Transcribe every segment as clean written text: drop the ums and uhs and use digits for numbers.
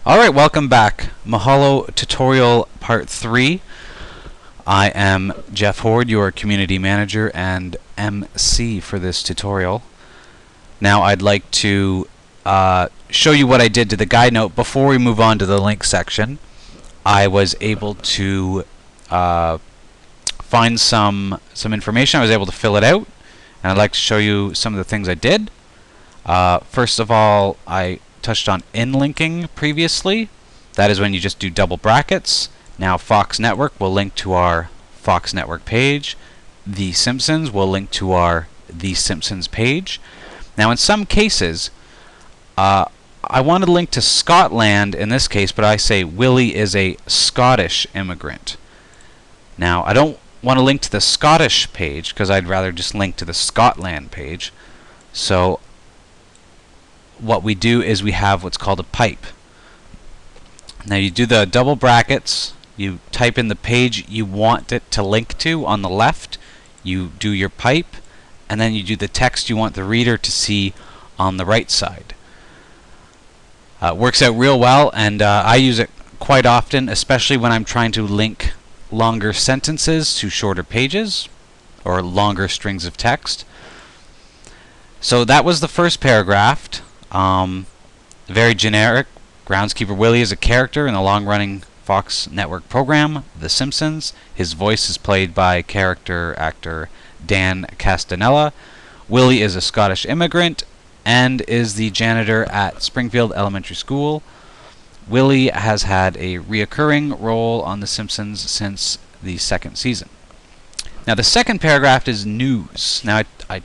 Alright, welcome back. Mahalo tutorial part 3. I am Jeff Horde, your community manager and MC for this tutorial. Now I'd like to show you what I did to the guide note before we move on to the link section. I was able to find some information. I was able to fill it out, and I'd like to show you some of the things I did. First of all, I touched on inlinking previously. That is when you just do double brackets. Now Fox Network will link to our Fox Network page. The Simpsons will link to our The Simpsons page. Now in some cases, I want to link to Scotland in this case, but I say Willie is a Scottish immigrant. Now I don't want to link to the Scottish page because I'd rather just link to the Scotland page. So what we do is we have what's called a pipe. Now you do the double brackets, you type in the page you want it to link to on the left, you do your pipe, and then you do the text you want the reader to see on the right side. Works out real well, and I use it quite often, especially when I'm trying to link longer sentences to shorter pages or longer strings of text. So that was the first paragraph. Very generic. Groundskeeper Willie is a character in the long-running Fox Network program, The Simpsons. His voice is played by character actor Dan Castanella. Willie is a Scottish immigrant and is the janitor at Springfield Elementary School. Willie has had a reoccurring role on The Simpsons since the second season. Now the second paragraph is news. Now I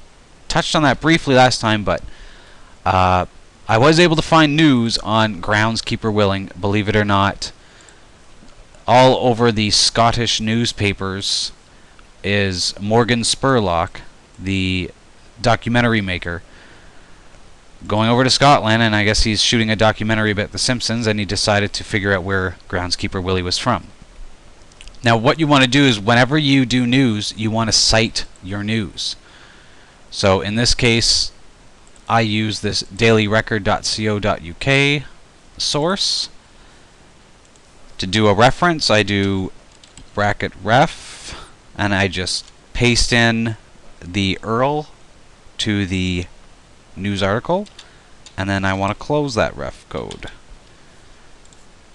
touched on that briefly last time, but I was able to find news on Groundskeeper Willie, believe it or not. All over the Scottish newspapers is Morgan Spurlock, the documentary maker, going over to Scotland, and I guess he's shooting a documentary about The Simpsons, and he decided to figure out where Groundskeeper Willie was from. Now what you want to do is whenever you do news, you want to cite your news. So in this case, I use this dailyrecord.co.uk source. To do a reference, I do bracket ref, and I just paste in the URL to the news article, and then I want to close that ref code.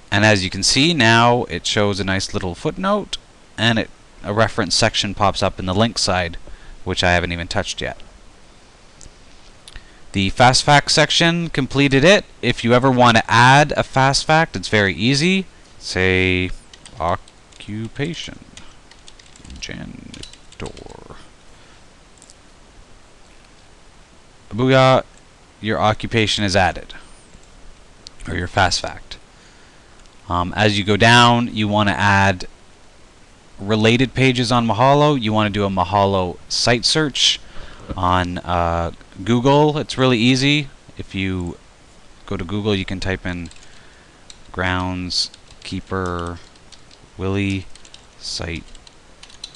And as you can see, now it shows a nice little footnote, and a reference section pops up in the link side, which I haven't even touched yet. The fast fact section completed it. If you ever want to add a fast fact, it's very easy. Say occupation, janitor. Booyah, your occupation is added, or your fast fact. As you go down, you want to add related pages on Mahalo. You want to do a Mahalo site search on Google. It's really easy. If you go to Google, you can type in Groundskeeper Willie site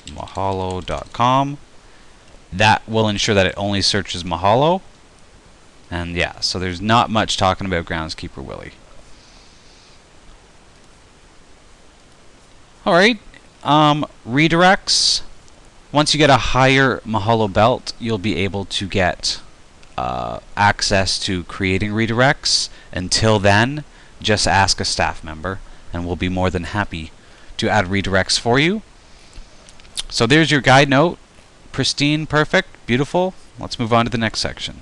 mahalo.com. That will ensure that it only searches Mahalo. And yeah, so there's not much talking about Groundskeeper Willie. Alright, redirects. Once you get a higher Mahalo belt, you'll be able to get access to creating redirects. Until then, just ask a staff member, and we'll be more than happy to add redirects for you. So there's your guide note. Pristine, perfect, beautiful. Let's move on to the next section.